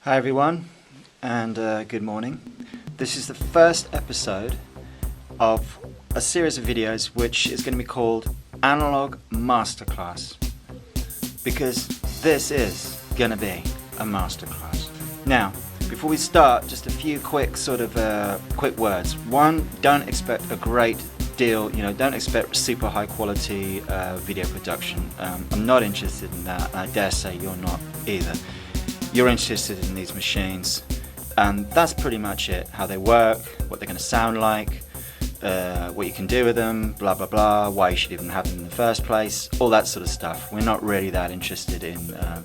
Hi everyone, and good morning. This is the first episode of a series of videos which is going to be called Analogue Masterclass, because this is going to be a masterclass. Now, before we start, just a few quick quick words. One, don't expect a great deal, don't expect super high quality video production. I'm not interested in that, and I dare say you're not either. You're interested in these machines, and that's pretty much it. How they work, what they're going to sound like, what you can do with them, blah blah blah, why you should even have them in the first place, all that sort of stuff. We're not really that interested in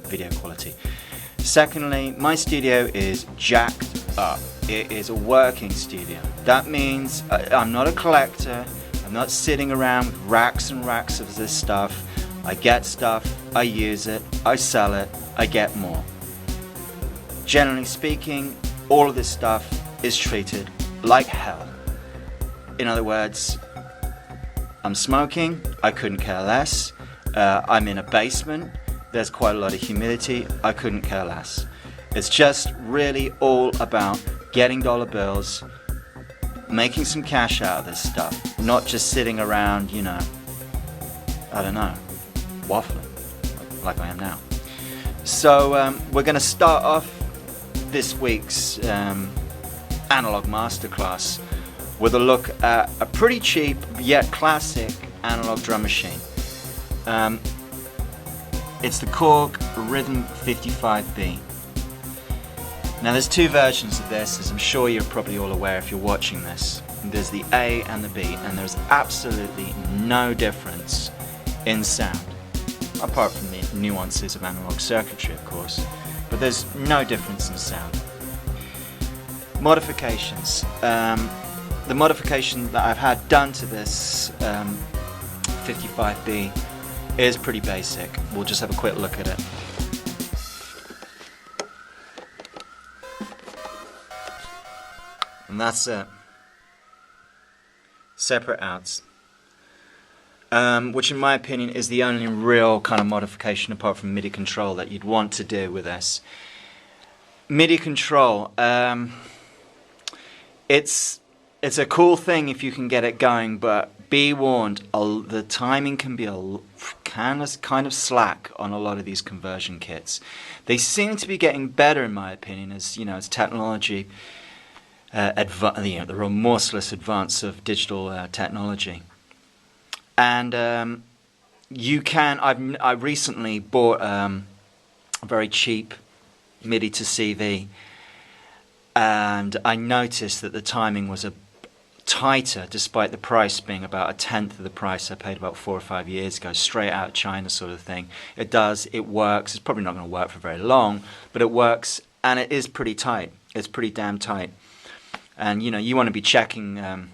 video quality. Secondly, my studio is jacked up. It is a working studio. That means I'm not a collector. I'm not sitting around with racks and racks of this stuff. I get stuff, I use it, I sell it, I get more. Generally speaking, all of this stuff is treated like hell. In other words, I'm smoking, I couldn't care less. I'm in a basement, there's quite a lot of humidity, I couldn't care less. It's just really all about getting dollar bills, making some cash out of this stuff, not just sitting around, waffling, like I am now. So we're going to start off this week's Analogue Masterclass with a look at a pretty cheap yet classic analog drum machine. It's the Korg Rhythm 55B. Now there's two versions of this, as I'm sure you're probably all aware if you're watching this. There's the A and the B, and there's absolutely no difference in sound, apart from the nuances of analog circuitry, of course. But there's no difference in sound. Modifications. The modification that I've had done to this 55B is pretty basic. We'll just have a quick look at it. And that's it. Separate outs. Which in my opinion is the only real kind of modification apart from MIDI control that you'd want to do with this. MIDI control, it's a cool thing if you can get it going, but be warned, the timing can be kind of slack on a lot of these conversion kits. They seem to be getting better in my opinion as technology, the remorseless advance of digital technology. And I recently bought a very cheap MIDI to CV, and I noticed that the timing was tighter, despite the price being about a tenth of the price I paid about 4 or 5 years ago, straight out of China sort of thing. It works. It's probably not going to work for very long, but it works, and it is pretty tight. It's pretty damn tight. And you want to be checking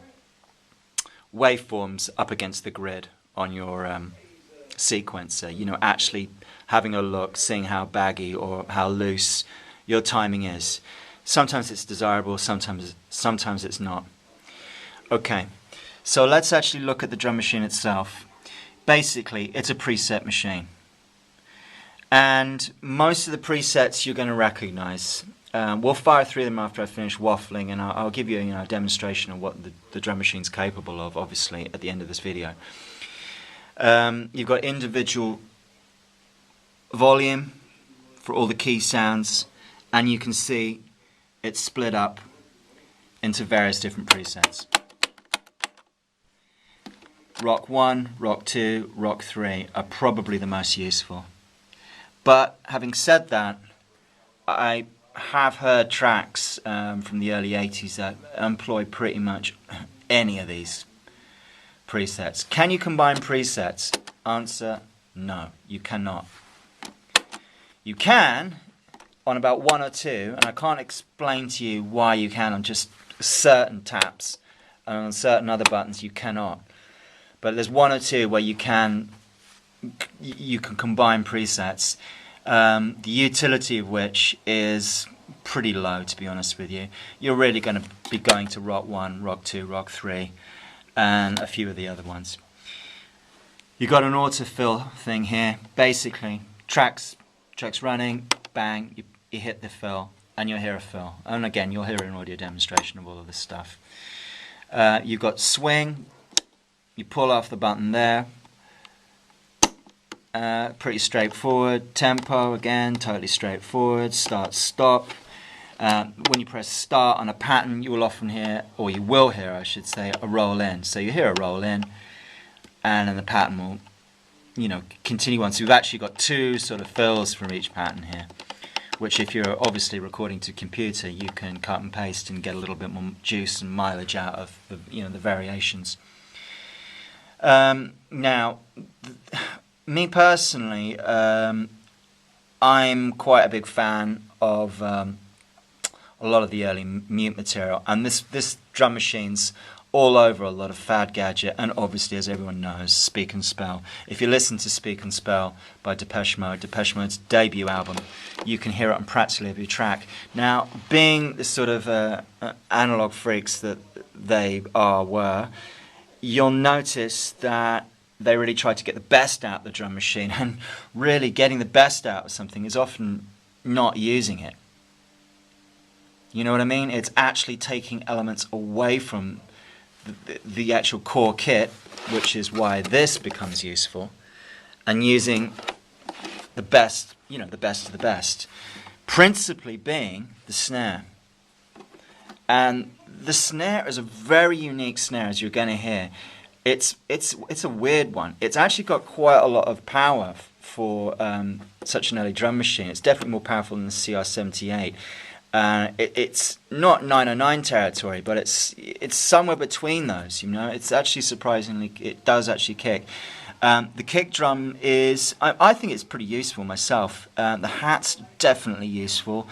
waveforms up against the grid on your sequencer, actually having a look, seeing how baggy or how loose your timing is. Sometimes it's desirable, sometimes it's not. Okay, so let's actually look at the drum machine itself. Basically, it's a preset machine, and most of the presets you're going to recognize. We'll fire through them after I finish waffling, and I'll give you a demonstration of what the drum machine's capable of, obviously, at the end of this video. You've got individual volume for all the key sounds, and you can see it's split up into various different presets. Rock 1, Rock 2, Rock 3 are probably the most useful. But having said that, I have heard tracks from the early 80s that employ pretty much any of these presets. Can you combine presets? Answer, no, you cannot. You can on about 1 or 2, and I can't explain to you why you can on just certain taps, and on certain other buttons you cannot. But there's 1 or 2 where you can combine presets. The utility of which is pretty low, to be honest with you. You're really going to be going to Rock 1, Rock 2, Rock 3, and a few of the other ones. You've got an autofill thing here. Basically, tracks running, bang, you hit the fill, and you'll hear a fill. And again, you'll hear an audio demonstration of all of this stuff. You've got swing. You pull off the button there. Pretty straightforward. Tempo, again, totally straightforward. Start, stop. When you press start on a pattern, you will often hear, or you will hear, I should say, a roll in. So you hear a roll in, and then the pattern will, you know, continue on. So we've actually got two sort of fills from each pattern here, which if you're obviously recording to computer, you can cut and paste and get a little bit more juice and mileage out of the, you know, the variations. Now, me personally, I'm quite a big fan of a lot of the early mute material, and this drum machine's all over a lot of Fad Gadget, and obviously, as everyone knows, Speak and Spell. If you listen to Speak and Spell by Depeche Mode's debut album, you can hear it on practically every track. Now, being the sort of analog freaks that they were, you'll notice that they really try to get the best out of the drum machine, and really getting the best out of something is often not using it. You know what I mean? It's actually taking elements away from the actual core kit, which is why this becomes useful, and using the best, you know, the best of the best, principally being the snare. And the snare is a very unique snare, as you're going to hear. It's a weird one. It's actually got quite a lot of power for such an early drum machine. It's definitely more powerful than the CR78. It's not 909 territory, but it's somewhere between those. You know, it's actually surprisingly, it does actually kick. The kick drum is, I think it's pretty useful myself. The hat's definitely useful,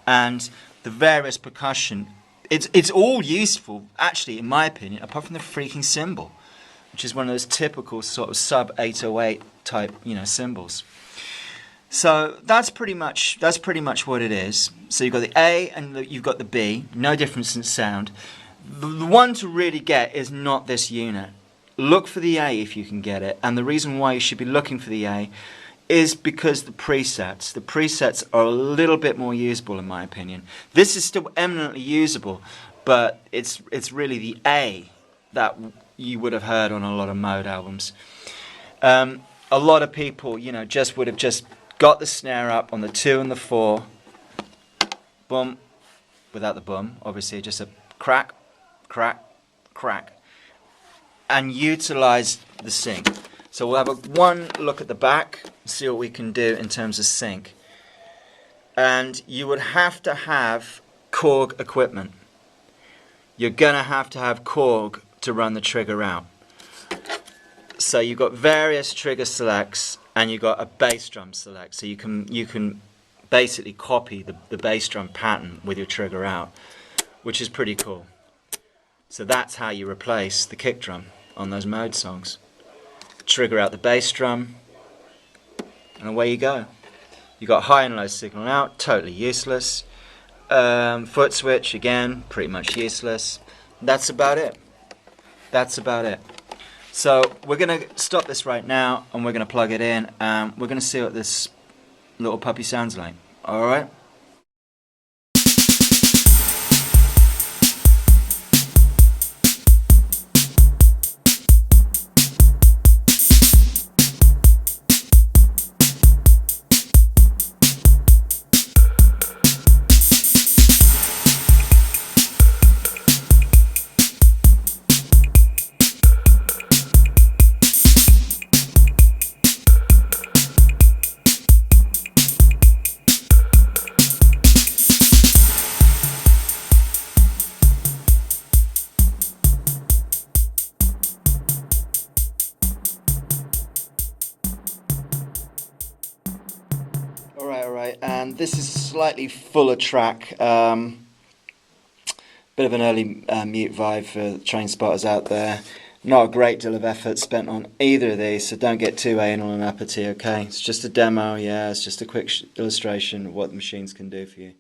and the various percussion, it's all useful actually, in my opinion, apart from the freaking cymbal, which is one of those typical sort of sub 808 type, you know, cymbals. So that's pretty much what it is. So you've got the A and you've got the B, no difference in sound. The one to really get is not this unit. Look for the A if you can get it, and the reason why you should be looking for the A is because the presets are a little bit more usable, in my opinion. This is still eminently usable, but it's really the A that you would have heard on a lot of Mode albums. A lot of people, you know, would have just got the snare up on the 2 and the 4, boom, without the boom, obviously, just a crack, crack, crack, and utilized the sync. So we'll have one look at the back, see what we can do in terms of sync. And you would have to have Korg equipment. You're going to have Korg to run the trigger out. So you've got various trigger selects, and you've got a bass drum select. So you can basically copy the bass drum pattern with your trigger out, which is pretty cool. So that's how you replace the kick drum on those Mode songs. Trigger out the bass drum, and away you go. You got high and low signal out, totally useless. Foot switch, again, pretty much useless. That's about it. So we're going to stop this right now, and we're going to plug it in, and we're going to see what this little puppy sounds like. Alright? Alright, and this is a slightly fuller track. Bit of an early mute vibe for train spotters out there. Not a great deal of effort spent on either of these, so don't get too anal and uppity, okay? It's just a demo, yeah, it's just a quick illustration of what the machines can do for you.